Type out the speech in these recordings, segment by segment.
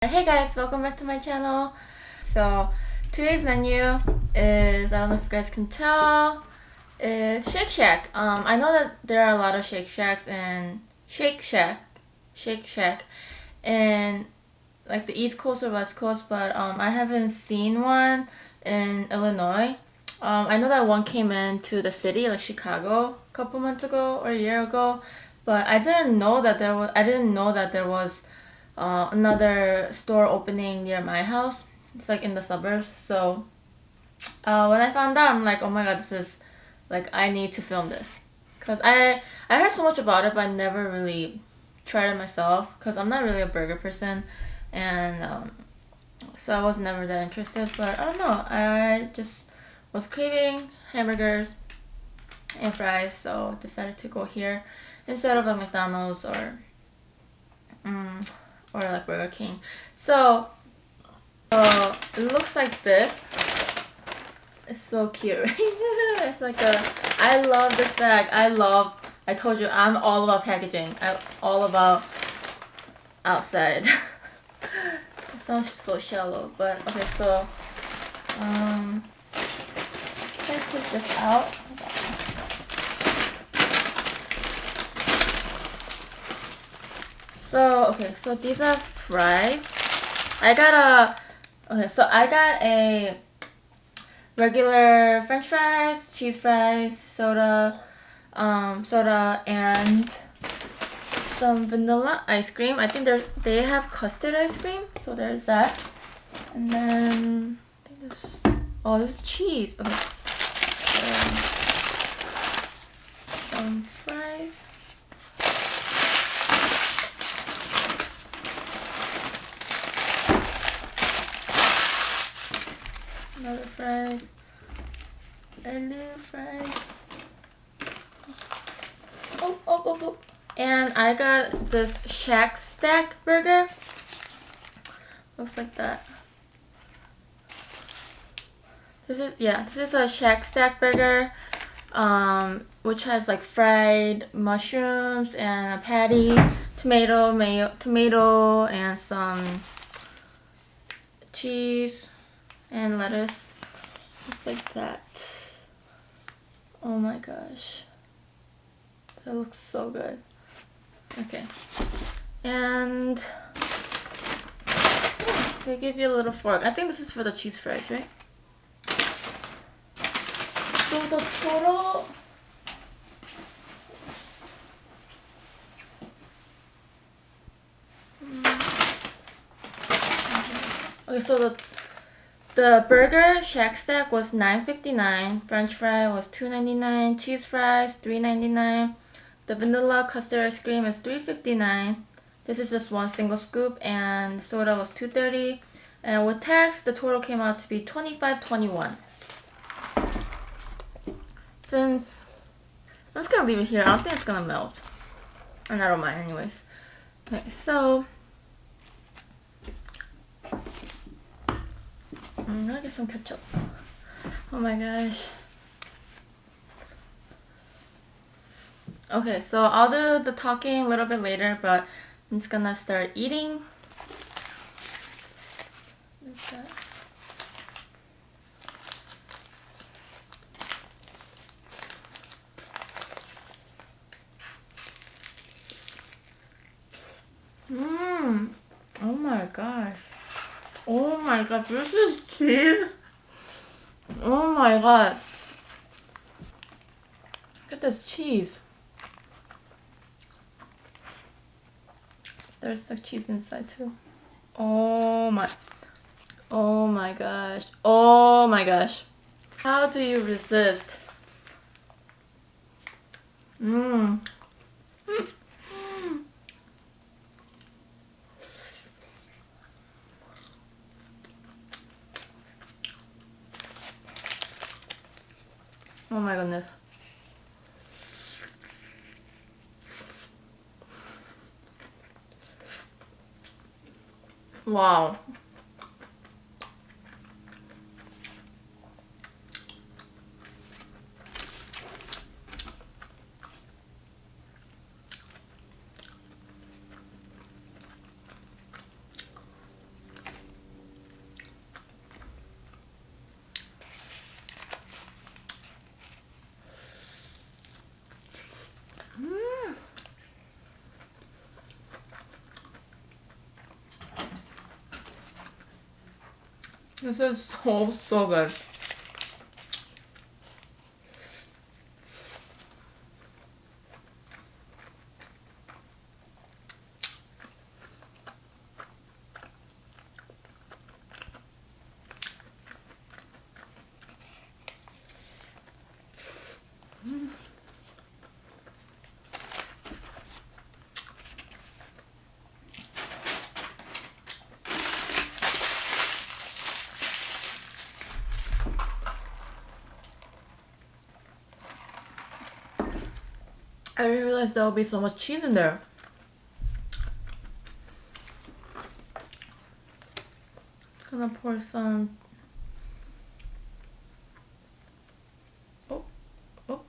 Hey guys, welcome back to my channel. So today's menu is, I don't know if you guys can tell, is Shake Shack. I know that there are a lot of Shake Shacks and Shake Shack in like the East Coast or West Coast, but I haven't seen one in Illinois. I know that one came into the city, like Chicago, a couple months ago or a year ago, but I didn't know that there was another store opening near my house. It's like in the suburbs. So when I found out, I'm like, oh my god, this is like, I need to film this, because I heard so much about it, but I never really tried it myself because I'm not really a burger person, and so I was never that interested. But I don't know, I just was craving hamburgers and fries, so decided to go here instead of like McDonald's or like Burger King. So it looks like this. It's so cute, right? It's like I love this bag. I told you, I'm all about packaging. I'm all about outside. It sounds so shallow, but okay, so I take this out. So okay, so these are fries. I got a regular French fries, cheese fries, soda, and some vanilla ice cream. I think they have custard ice cream, so there's that. And then I think this is cheese. Okay, some fries. Another fries. Hello, fries. Oh. And I got this Shack burger. Looks like that. This is a Shack burger, which has like fried mushrooms and a patty, tomato, and some cheese and lettuce. Looks like that. Oh my gosh, that looks so good. Okay, and they give you a little fork. I think this is for the cheese fries, right? So the total, okay, so the burger Shack Stack was $9.59, French fry was $2.99, cheese fries $3.99, the vanilla custard ice cream is $3.59. This is just one single scoop, and soda was $2.30, and with tax the total came out to be $25.21. Since I'm just gonna leave it here, I don't think it's gonna melt, and I don't mind anyways. Okay, so I'm gonna get some ketchup. Oh my gosh. Okay, so I'll do the talking a little bit later, but I'm just gonna start eating. What's that? Oh my gosh. Oh my god, this is cheese. Oh my god. Look at this cheese. There's like cheese inside too. Oh my gosh. Oh my gosh. How do you resist? Oh my goodness. Wow. This is so good. I didn't realize there would be so much cheese in there. Gonna pour some. Oh, oh.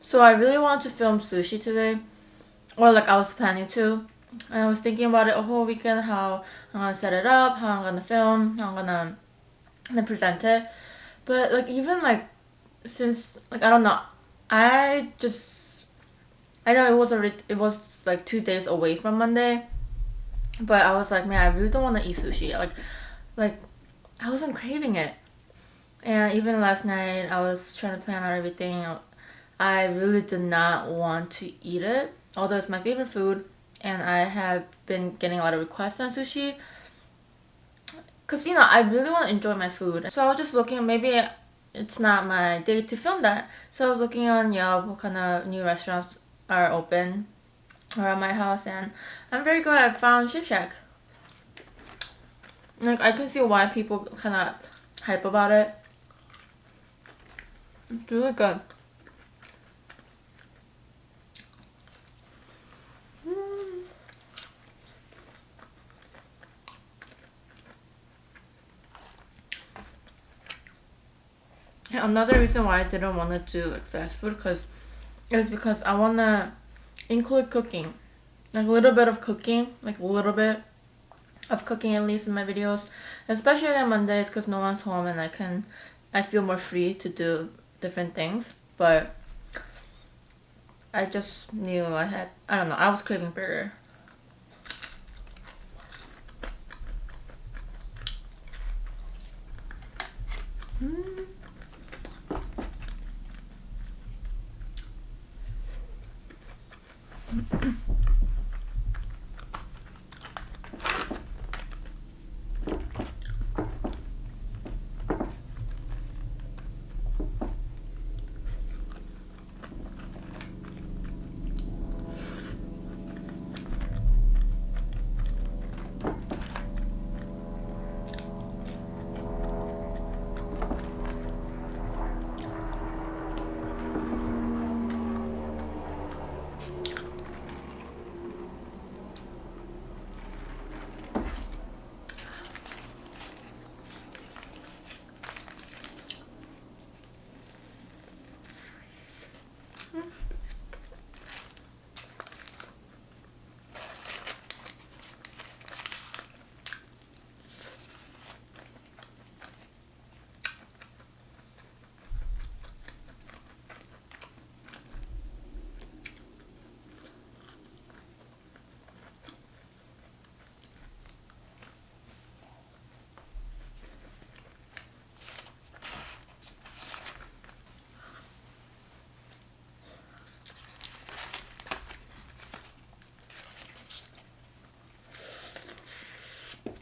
So I really want to film sushi today, or like I was planning to. And I was thinking about it a whole weekend, how I'm gonna set it up, how I'm gonna film, how I'm gonna present it. But like even like since like I don't know, I just I know it was like 2 days away from Monday, but I was like, man, I really don't want to eat sushi. Like I wasn't craving it. And even last night, I was trying to plan out everything. I really did not want to eat it, although it's my favorite food, and I have been getting a lot of requests on sushi. Cause I really want to enjoy my food. So I was just looking. Maybe it's not my day to film that. So I was looking on Yelp what kind of new restaurants are open around my house, and I'm very glad I found Shake Shack. Like I can see why people kind of hype about it. It's really good. Yeah, another reason why I didn't want to do like fast food is because I want to include cooking. Like a little bit of cooking, like a little bit of cooking at least in my videos. Especially on Mondays because no one's home and I feel more free to do different things. But I just knew I don't know, I was craving burger.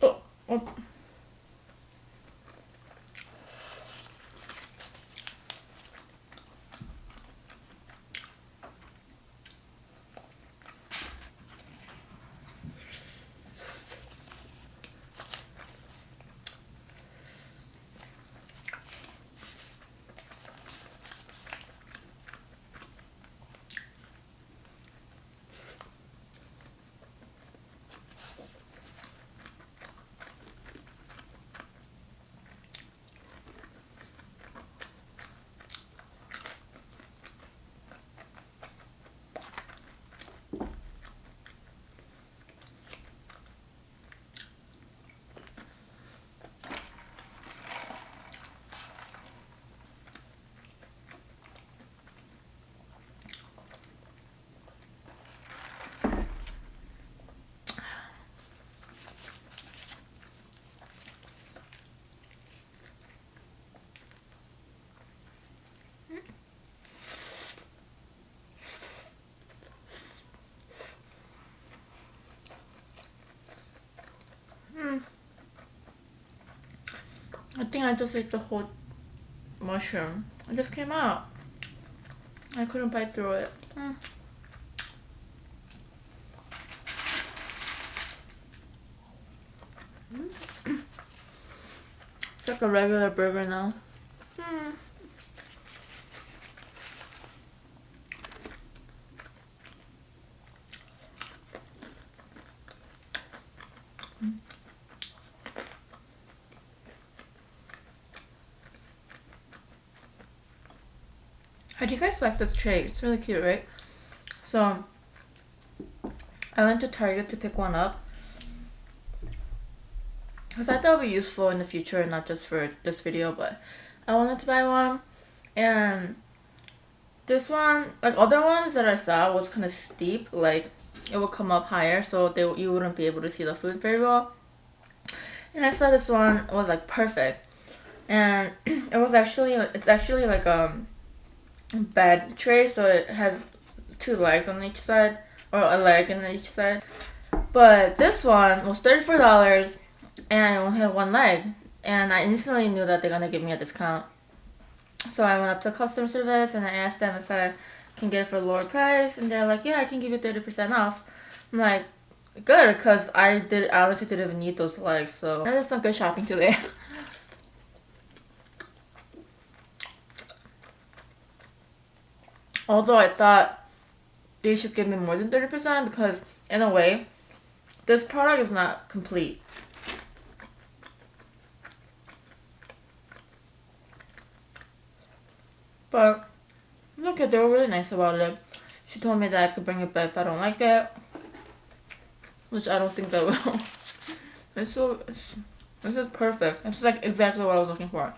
Oh, oh. think I just ate the whole mushroom. It just came out. I couldn't bite through it. It's like a regular burger now. How do you guys like this tray? It's really cute, right? So, I went to Target to pick one up. Because I thought it would be useful in the future, not just for this video, but I wanted to buy one. And this one, like other ones that I saw, was kind of steep. Like, it would come up higher, so you wouldn't be able to see the food very well. And I saw this one was like perfect. And it's actually like bed tray, so it has 2 legs on each side, or a leg on each side. But this one was $34 and I only had 1 leg, and I instantly knew that they're gonna give me a discount. So I went up to customer service and I asked them if I can get it for a lower price, and they're like, yeah, I can give you 30% off. I'm like, good, because I honestly didn't even need those legs. So I did some good shopping today. Although I thought they should give me more than 30%, because in a way, this product is not complete. But look, they were really nice about it. She told me that I could bring it back if I don't like it, which I don't think I will. This is perfect. It's like exactly what I was looking for.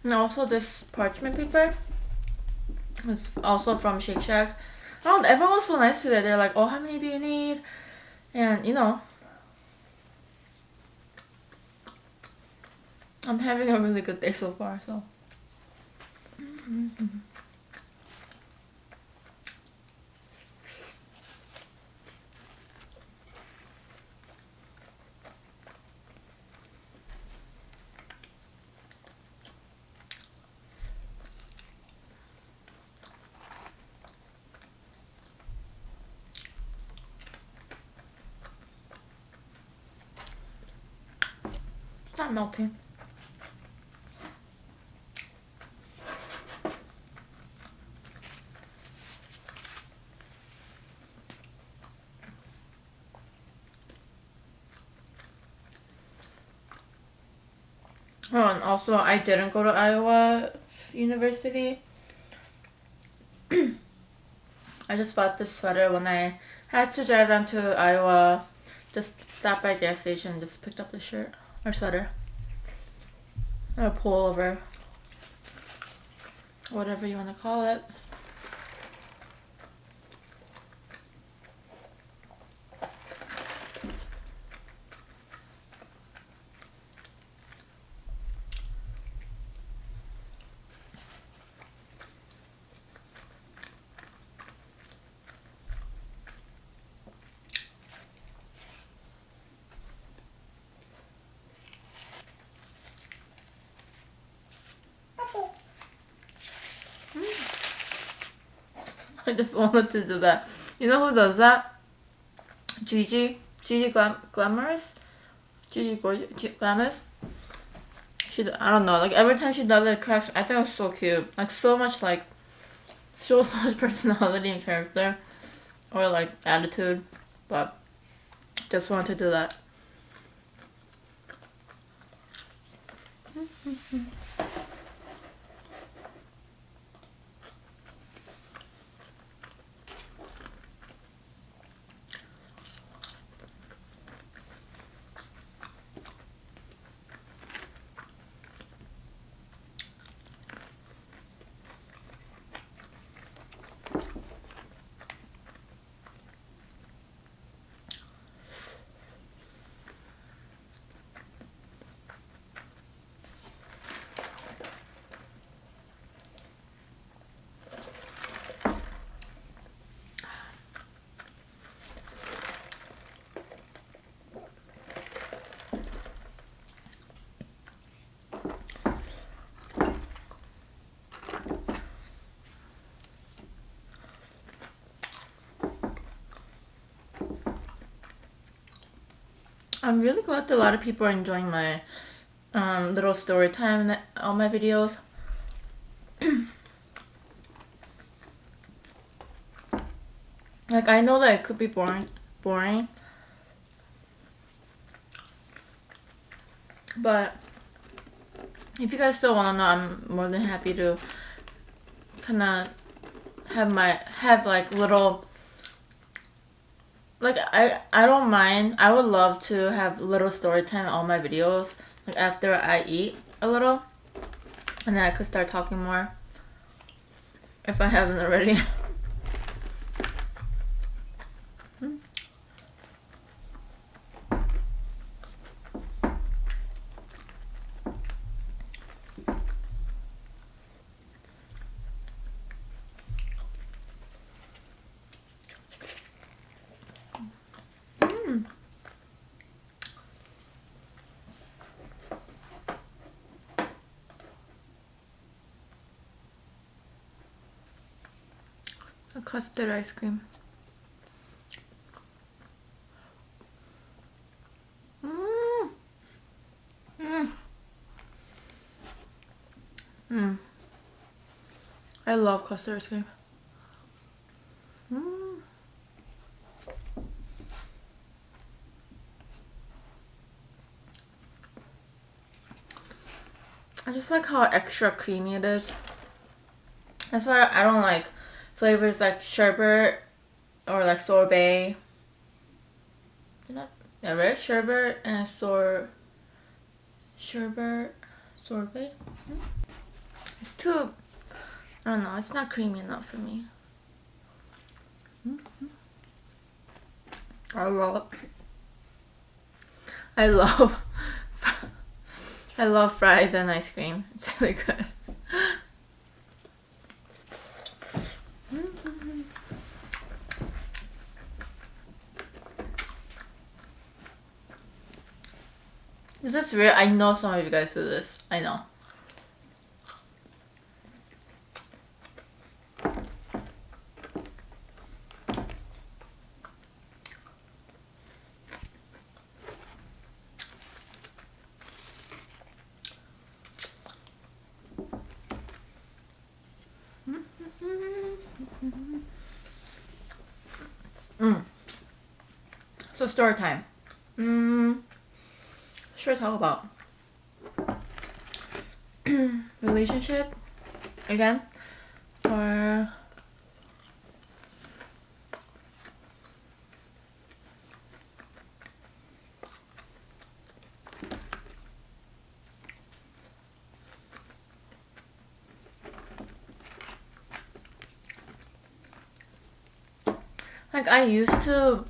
And also this parchment paper is also from Shake Shack. Oh, everyone was so nice today. They're like, oh, how many do you need? And you know, I'm having a really good day so far, so. It's not melting. Oh, and also I didn't go to Iowa University. I just bought this sweater when I had to drive down to Iowa. Just stopped by a gas station, just picked up the shirt or sweater. Or a pullover. Whatever you want to call it. I just wanted to do that. You know who does that? Gigi Glamorous? Gigi Glamorous? I don't know, like every time she does it, it cracks. I think it's so cute. Like so much like show so much personality and character or like attitude, but just wanted to do that. I'm really glad that a lot of people are enjoying my little story time on my videos. Like, I know that it could be boring, but if you guys still want to know, I'm more than happy to kind of have like little, like, I don't mind. I would love to have little story time on my videos, like after I eat a little, and then I could start talking more if I haven't already. A custard ice cream. I love custard ice cream. I just like how extra creamy it is. That's why I don't like flavors like sherbet or like sorbet. Yeah, right? Sherbet and sorbet. It's too, I don't know, it's not creamy enough for me. I love I love fries and ice cream. It's really good. Is this weird? I know some of you guys do this. I know. So story time. Sure, talk about relationship again, or like I used to.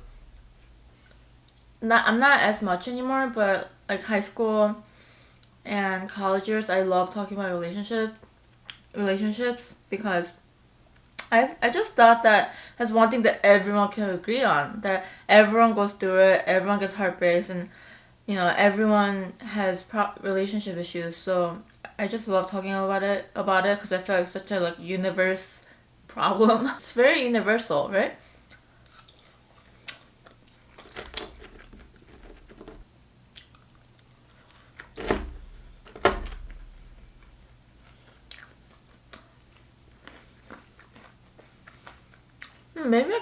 I'm not as much anymore, but like high school and college years, I love talking about relationships because I just thought that that's one thing that everyone can agree on, that everyone goes through it, everyone gets heartbreaks, and you know, everyone has relationship issues. So I just love talking about it because I feel like it's such a like universe problem. It's very universal, right? Maybe.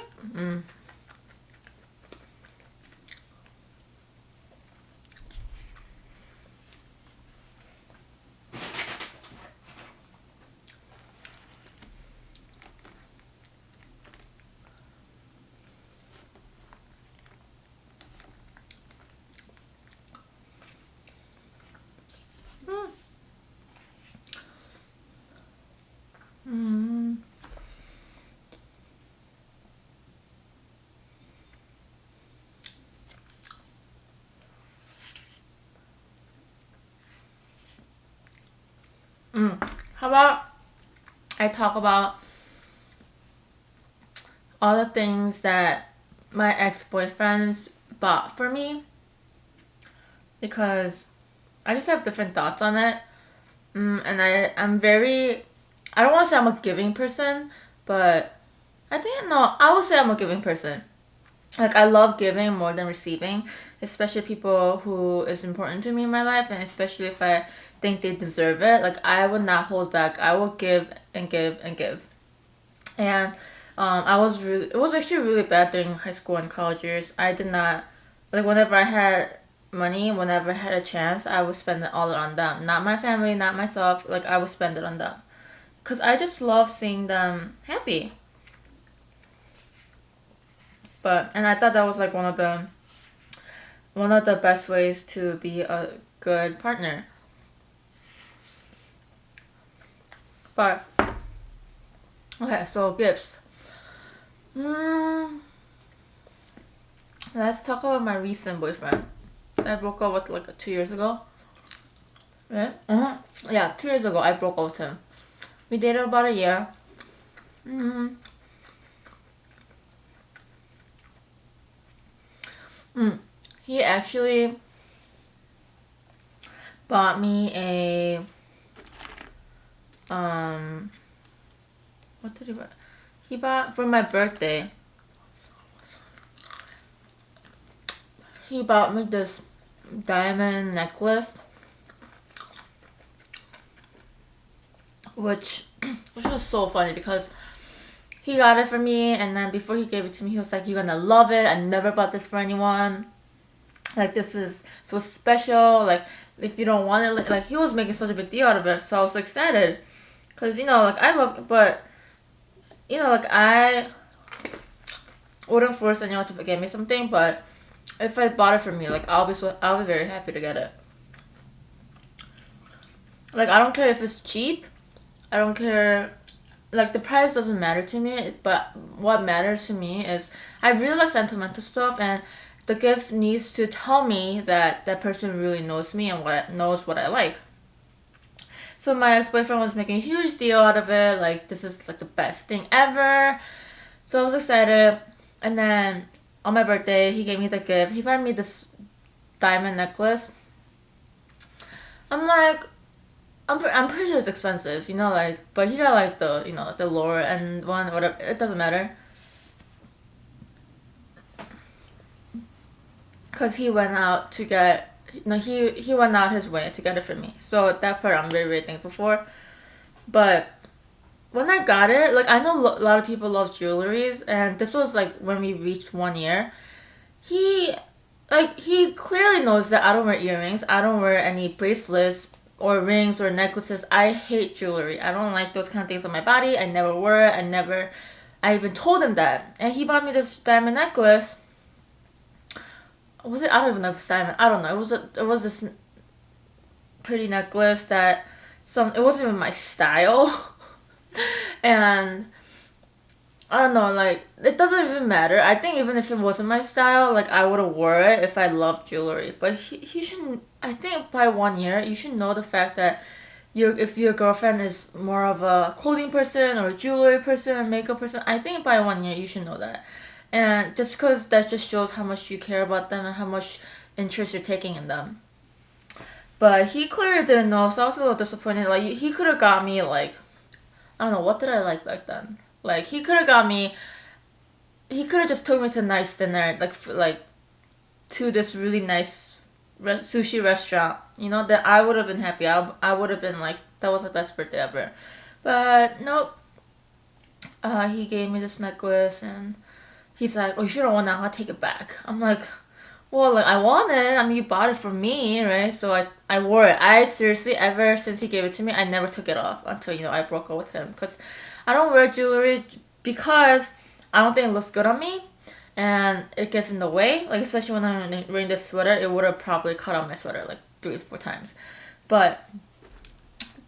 How about I talk about all the things that my ex-boyfriends bought for me, because I just have different thoughts on it. And I'm very, I don't want to say I'm a giving person, but I think, no, I will say I'm a giving person. Like, I love giving more than receiving, especially people who is important to me in my life, and especially if I think they deserve it. Like, I would not hold back. I will give and give and give. And it was actually really bad during high school and college years. I did not, like, whenever I had money, whenever I had a chance, I would spend it all on them. Not my family, not myself. Like, I would spend it on them. Because I just love seeing them happy. And I thought that was like one of the best ways to be a good partner. But okay, so gifts. Let's talk about my recent boyfriend. I broke up with like 2 years ago. Right? Yeah, 2 years ago I broke up with him. We dated about a year. He actually bought me a what did he buy? He bought for my birthday. He bought me this diamond necklace, which was so funny because he got it for me, and then before he gave it to me, he was like, "You're gonna love it. I never bought this for anyone. Like, this is so special. Like, if you don't want it," like he was making such a big deal out of it. So I was so excited, cause like I love, but like I wouldn't force anyone to get me something. But if I bought it for me, like I'll be very happy to get it. Like, I don't care if it's cheap. I don't care. Like, the price doesn't matter to me, but what matters to me is I really like sentimental stuff, and the gift needs to tell me that that person really knows me and knows what I like. So my ex-boyfriend was making a huge deal out of it, like this is like the best thing ever. So I was excited, and then on my birthday he gave me the gift. He bought me this diamond necklace. I'm like, I'm pretty sure it's expensive, like, but he got like the, the lower end one, whatever, it doesn't matter. Cause he went out to get, he went out his way to get it for me. So that part I'm very, very thankful for. But when I got it, like, I know a lot of people love jewelries, and this was like when we reached 1 year. He clearly knows that I don't wear earrings, I don't wear any bracelets or rings or necklaces. I hate jewelry. I don't like those kind of things on my body. I never wear it. I even told him that. And he bought me this diamond necklace. Was it? I don't even know if it's diamond. I don't know. It was this pretty necklace that it wasn't even my style. And I don't know, like, it doesn't even matter. I think even if it wasn't my style, like, I would have wore it if I loved jewelry. But he shouldn't. I think by 1 year, you should know the fact that if your girlfriend is more of a clothing person or a jewelry person, a makeup person, I think by 1 year you should know that. And just because that just shows how much you care about them and how much interest you're taking in them. But he clearly didn't know, so I was a little disappointed. Like, he could have got me, like, I don't know, what did I like back then? Like, he could have just took me to a nice dinner, like to this really nice sushi restaurant, that I would have been happy. I would have been like, that was the best birthday ever. But nope. he gave me this necklace and he's like, oh, you shouldn't want that, I'll take it back. I'm like, well, like, I want it. I mean, you bought it for me, right? So I wore it. I seriously, ever since he gave it to me, I never took it off until, you know, I broke up with him. Because I don't wear jewelry because I don't think it looks good on me. And it gets in the way. Like, especially when I'm wearing this sweater, it would have probably cut on my sweater like 3-4 times. But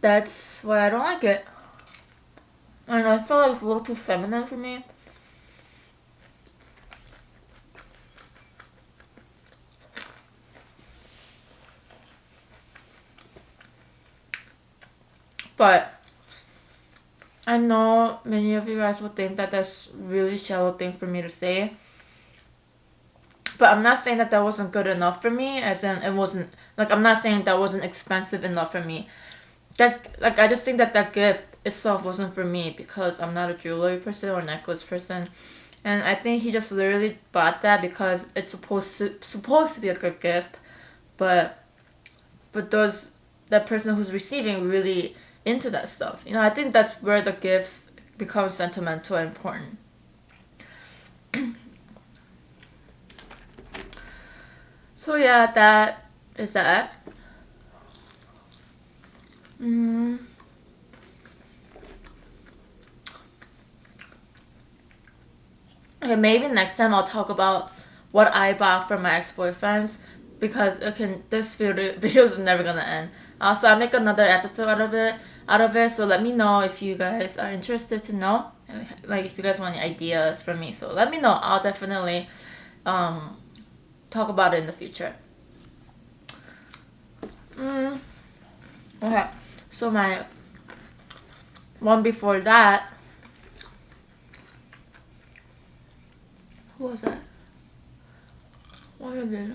that's why I don't like it. I don't know, I feel like it's a little too feminine for me. But I know many of you guys will think that that's really shallow thing for me to say. But I'm not saying that that wasn't good enough for me, as in it wasn't, like, I'm not saying that wasn't expensive enough for me. That, like, I just think that that gift itself wasn't for me because I'm not a jewelry person or necklace person. And I think he just literally bought that because it's supposed to be a good gift, but those, that person who's receiving really into that stuff. You know, I think that's where the gift becomes sentimental and important. So yeah, that is that. Okay, maybe next time I'll talk about what I bought for my ex-boyfriends because this video is never gonna end. So I'll make another episode out of it. So let me know if you guys are interested to know, like if you guys want any ideas from me. So let me know. I'll definitely talk about it in the future. Okay, so my one before that. Who was that? What is it?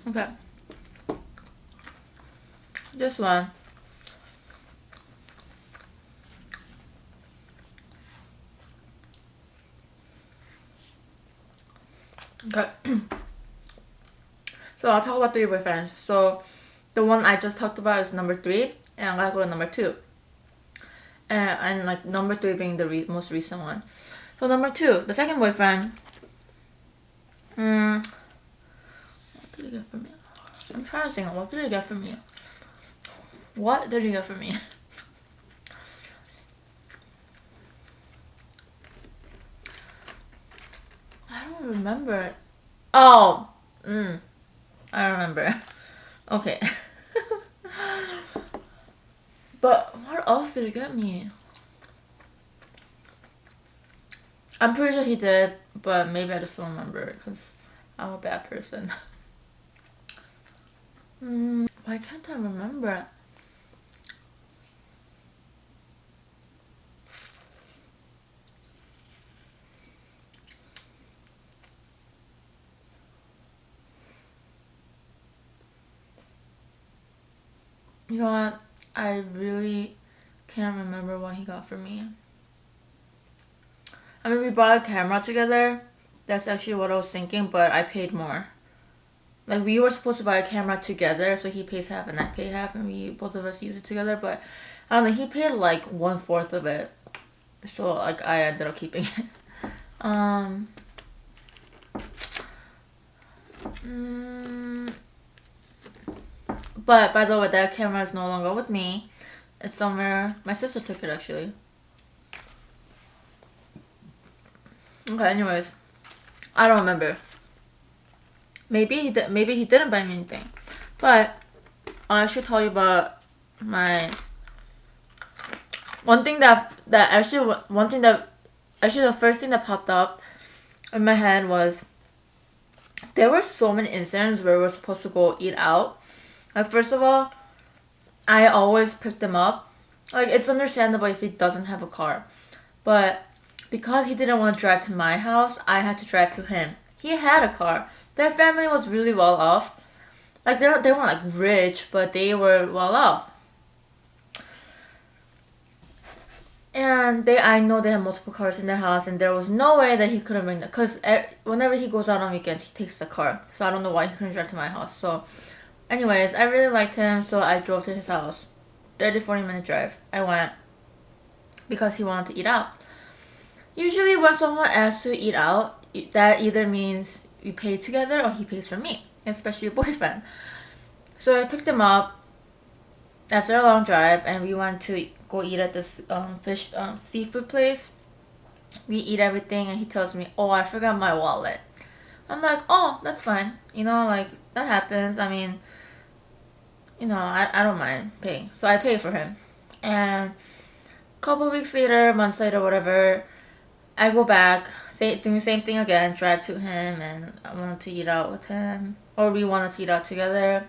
Okay. This one. Okay. So I'll talk about 3 boyfriends. So the one I just talked about is number 3, and I'm gonna go to number 2. And like number 3 being the most recent one. So number 2, the second boyfriend. What did he get for me? I'm trying to think. What did he get for me? What did he get for me? I don't remember. Oh, I remember. Okay. But what else did he get me? I'm pretty sure he did, but maybe I just don't remember because I'm a bad person. Why can't I remember? You know what? I really can't remember what he got for me. I mean, we bought a camera together. That's actually what I was thinking, but I paid more. Like, we were supposed to buy a camera together, so he pays half and I pay half, and we both of us use it together. But I don't know, he paid like 1/4 of it, so like I ended up keeping it. But by the way, that camera is no longer with me. It's somewhere. My sister took it actually. Okay, anyways, I don't remember. Maybe he did. Maybe he didn't buy me anything. But I should tell you about my one thing that actually the first thing that popped up in my head was there were so many incidents where we were supposed to go eat out. Like, first of all, I always pick them up. Like, it's understandable if he doesn't have a car, but because he didn't want to drive to my house, I had to drive to him. He had a car. Their family was really well off. Like, they weren't like rich, but they were well off. And I know they have multiple cars in their house, and there was no way that he couldn't bring that. Cause whenever he goes out on weekends, he takes the car. So I don't know why he couldn't drive to my house. So, anyways, I really liked him, so I drove to his house. 30-40 minute drive. I went because he wanted to eat out. Usually, when someone asks to eat out, that either means we pay together or he pays for me, especially a boyfriend. So I picked him up after a long drive, and we went to go eat at this seafood place. We eat everything, and he tells me, "Oh, I forgot my wallet." I'm like, "Oh, that's fine. You know, like that happens. I mean, you know, I don't mind paying." So I pay for him, and a couple weeks later, months later, whatever, I go back, doing the same thing again, drive to him, and I wanted to eat out with him, or we wanted to eat out together.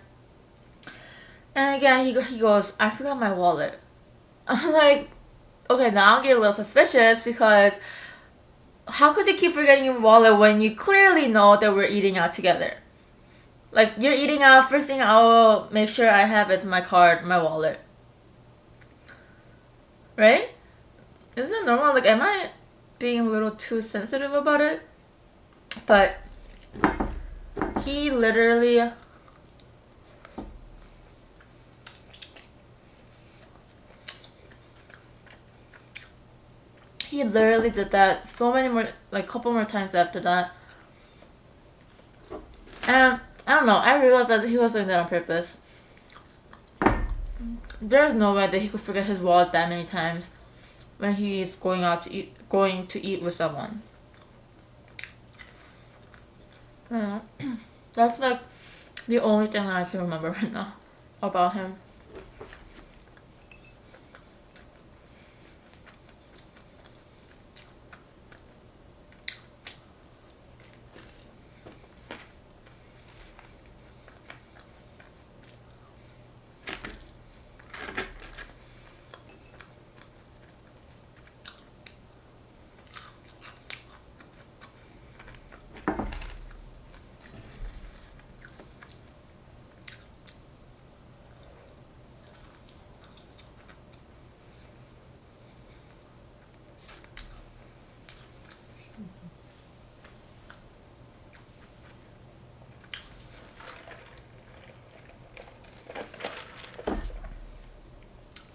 And again, he goes, "I forgot my wallet." I'm like, okay, now I'm getting a little suspicious, because how could you keep forgetting your wallet when you clearly know that we're eating out together? Like, you're eating out, first thing I'll make sure I have is my card, my wallet. Right? Isn't it normal? Like, am I being a little too sensitive about it? But he literally did that so many more, like couple more times after that. And I don't know, I realized that he was doing that on purpose. There's no way that he could forget his wallet that many times when he's going to eat with someone. That's like the only thing I can remember right now about him.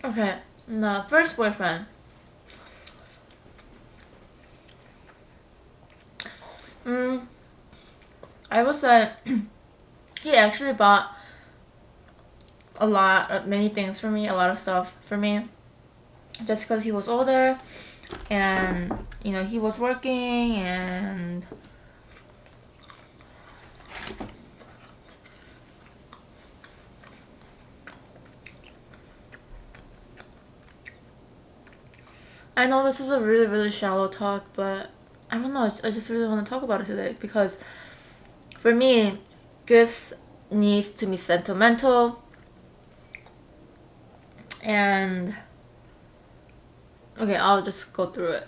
Okay, the first boyfriend. I would say he actually bought many things for me, a lot of stuff for me, just because he was older, and you know, he was working, and I know this is a really, really shallow talk, but I don't know, I just really want to talk about it today, because for me, gifts needs to be sentimental, and okay, I'll just go through it.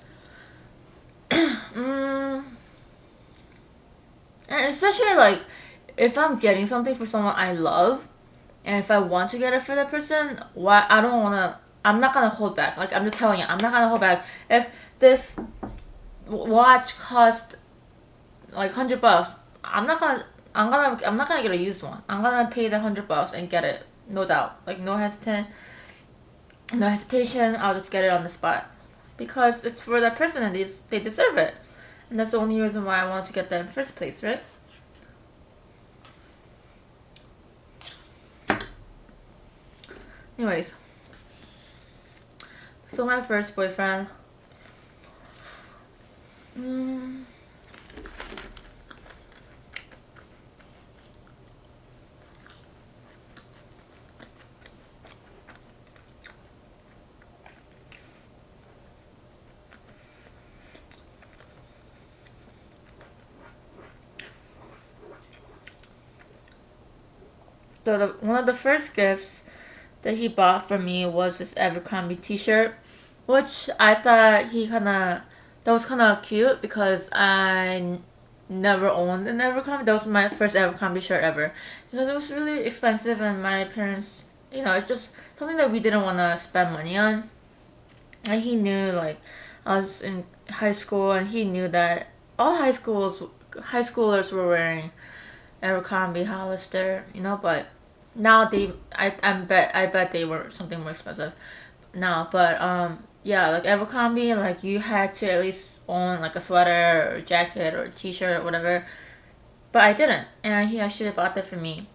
And especially like if I'm getting something for someone I love, and if I want to get it for that person, I'm not gonna hold back. Like, I'm just telling you, I'm not gonna hold back. If this watch cost like $100, I'm not gonna get a used one. I'm gonna pay the $100 and get it, no doubt. Like, no hesitation. I'll just get it on the spot, because it's for that person and they deserve it, and that's the only reason why I wanted to get that in the first place, right? Anyways, so my first boyfriend, so one of the first gifts that he bought for me was this Abercrombie t-shirt, which I thought that was kind of cute, because I never owned an Abercrombie. That was my first Abercrombie shirt ever, because it was really expensive, and my parents, you know, it's just something that we didn't want to spend money on. And he knew like I was in high school, and he knew that all high schoolers were wearing Abercrombie, Hollister, but now I bet they were something more expensive now. But yeah, like Abercrombie, like you had to at least own like a sweater or a jacket or a t-shirt or whatever. But I didn't, and he actually bought that for me,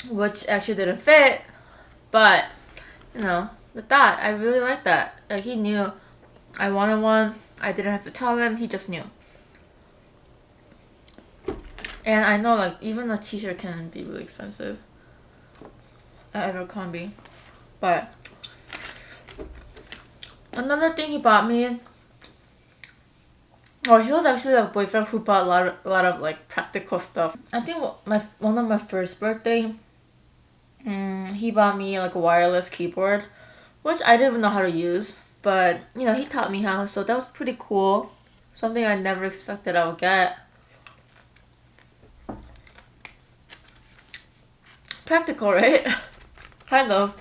which actually didn't fit. But the thought, I really like that. Like he knew I wanted one. I didn't have to tell him. He just knew. And I know like even a t-shirt can be really expensive at Abercrombie. But another thing he bought me. Oh, he was actually a boyfriend who bought a lot of like practical stuff. I think one of my first birthday, he bought me like a wireless keyboard, which I didn't even know how to use. But he taught me how, so that was pretty cool. Something I never expected I would get. Practical, right? Kind of.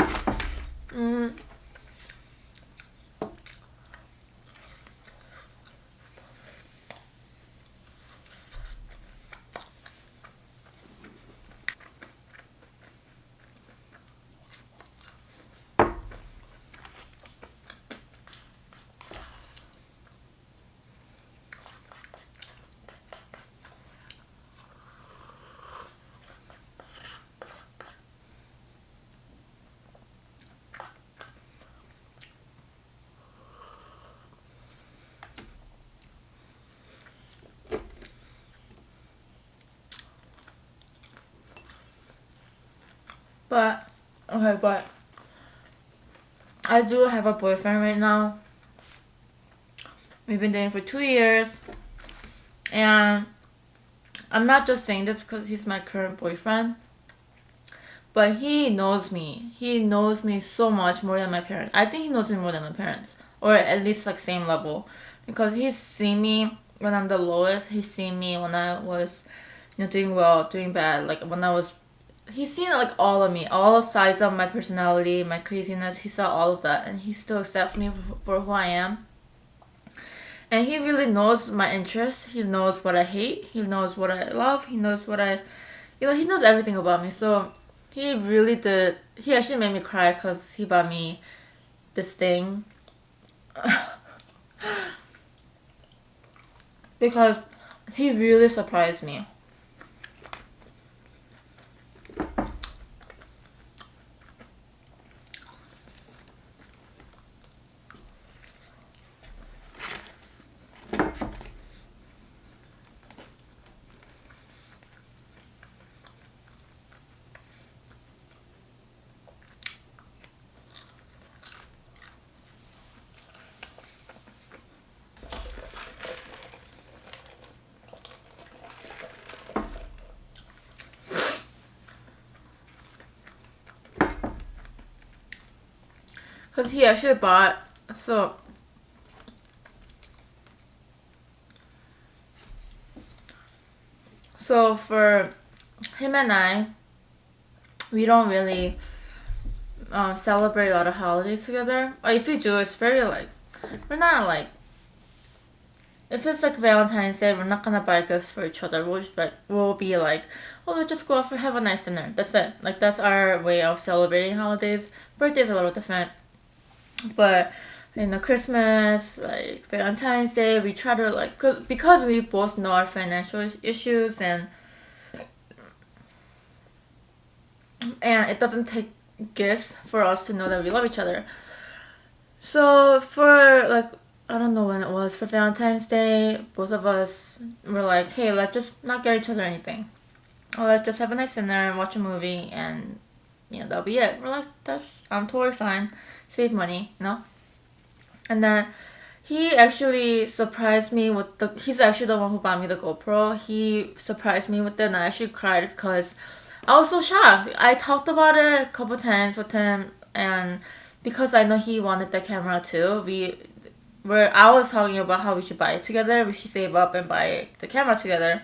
But I do have a boyfriend right now. We've been dating for 2 years, and I'm not just saying this because he's my current boyfriend, but he knows me. He knows me so much more than my parents. I think he knows me more than my parents, or at least like same level, because he's seen me when I'm the lowest. He's seen me when I was, doing well, doing bad. Like when I was, he's seen like all of me, all sides of my personality, my craziness. He saw all of that, and he still accepts me for who I am. And he really knows my interests. He knows what I hate. He knows what I love. He knows what he knows everything about me. So he really did. He actually made me cry because he bought me this thing. Because he really surprised me. Because he actually bought, so for him and I, we don't really celebrate a lot of holidays together. Or if we do, it's very like, we're not like, if it's like Valentine's Day, we're not gonna buy gifts for each other. We'll be like, oh, let's just go out for have a nice dinner. That's it. Like that's our way of celebrating holidays. Birthday's a little different. But Christmas, like Valentine's Day, we try to like, because we both know our financial issues, and it doesn't take gifts for us to know that we love each other. So for like, I don't know when it was, for Valentine's Day, both of us were like, hey, let's just not get each other anything. Or let's just have a nice dinner and watch a movie, and that'll be it. We're like, I'm totally fine. Save money, And then he actually surprised me with he's actually the one who bought me the GoPro. He surprised me with it, and I actually cried because I was so shocked. I talked about it a couple times with him, and because I know he wanted the camera too, I was talking about how we should buy it together. We should save up and buy the camera together.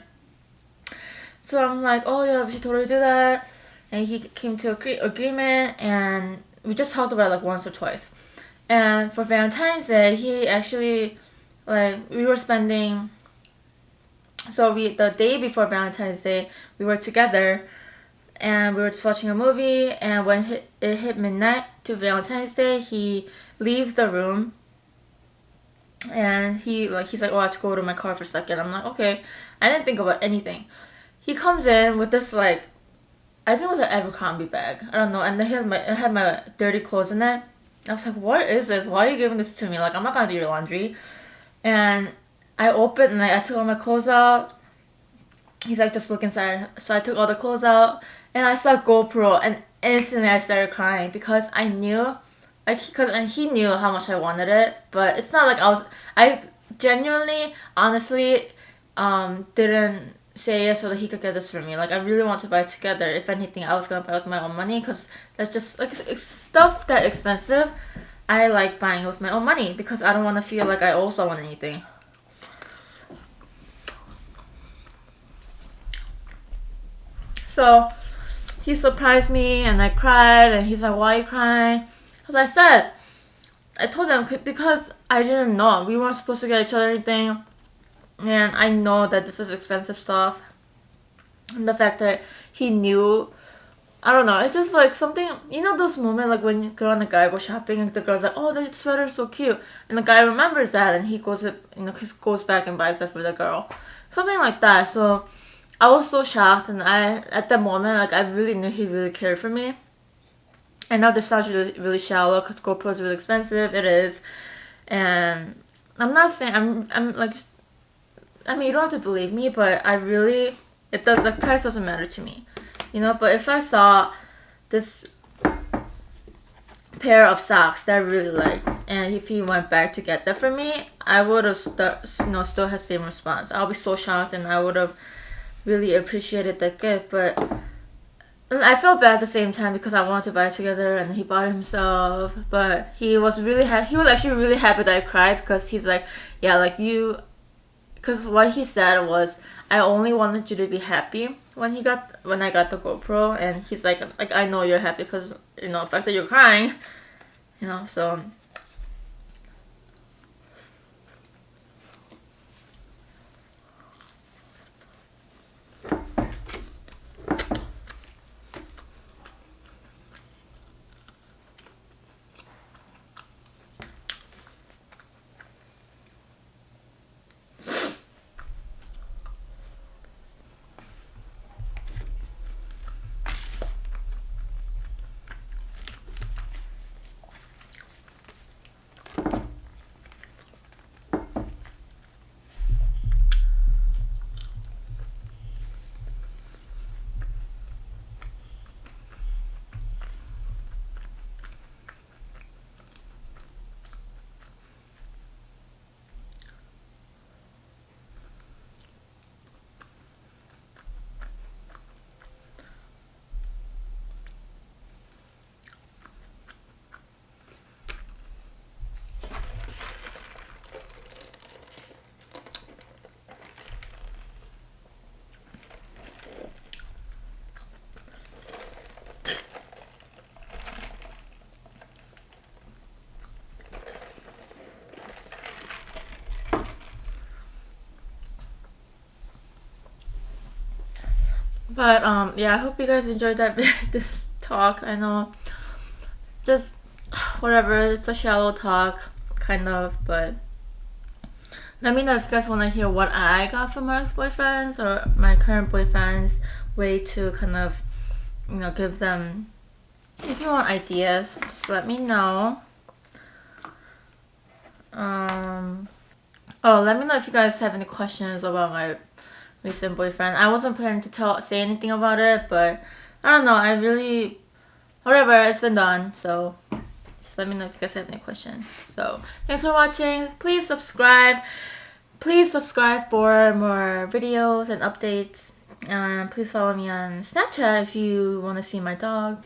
So I'm like, oh yeah, we should totally do that. And he came to agreement, and we just talked about it like once or twice. And for Valentine's Day, he actually, like, we were spending, so the day before Valentine's Day, we were together and we were just watching a movie, and when it hit midnight to Valentine's Day, he leaves the room and he's like, oh, I have to go to my car for a second. I'm like, okay. I didn't think about anything. He comes in with this, like, I think it was an Abercrombie bag. I don't know. And then it had my dirty clothes in it. I was like, what is this? Why are you giving this to me? Like, I'm not gonna do your laundry. And I opened and I took all my clothes out. He's like, just look inside. So I took all the clothes out and I saw GoPro, and instantly I started crying because I knew, like, and he knew how much I wanted it. But it's not like I genuinely, honestly, didn't say yes so that he could get this for me. Like, I really want to buy it together. If anything, I was gonna buy it with my own money, because that's just, like, it's stuff that expensive. I like buying it with my own money because I don't want to feel like I owe someone anything. So he surprised me and I cried, and he's like, why are you crying? Because I told him because I didn't know. We weren't supposed to get each other anything. And I know that this is expensive stuff. And the fact that he knew, I don't know, it's just like something, you know, those moments like when a girl and a guy go shopping and the girl's like, oh, that sweater's so cute. And the guy remembers that and he goes back and buys it for the girl. Something like that. So I was so shocked, and at that moment, like, I really knew he really cared for me. I know this sounds really, really shallow because GoPro is really expensive. It is. And I'm not saying, I'm like, I mean, you don't have to believe me, but the price doesn't matter to me, you know. But if I saw this pair of socks that I really liked, and if he went back to get that for me, I would have still had the same response. I'll be so shocked, and I would have really appreciated that gift. But I felt bad at the same time because I wanted to buy it together, and he bought it himself. But he was actually really happy that I cried, because he's like, yeah, like, you. Because what he said was, I only wanted you to be happy when I got the GoPro. And he's like, I know you're happy because, you know, the fact that you're crying, you know, so. But yeah, I hope you guys enjoyed this talk. I know, just whatever, it's a shallow talk, kind of, but let me know if you guys want to hear what I got from my ex-boyfriends or my current boyfriends, way to kind of, you know, give them, if you want ideas, just let me know. Oh, let me know if you guys have any questions about my recent boyfriend. I wasn't planning to say anything about it, but I don't know, whatever, it's been done, so just let me know if you guys have any questions. So thanks for watching. Please subscribe for more videos and updates, and please follow me on Snapchat if you want to see my dog.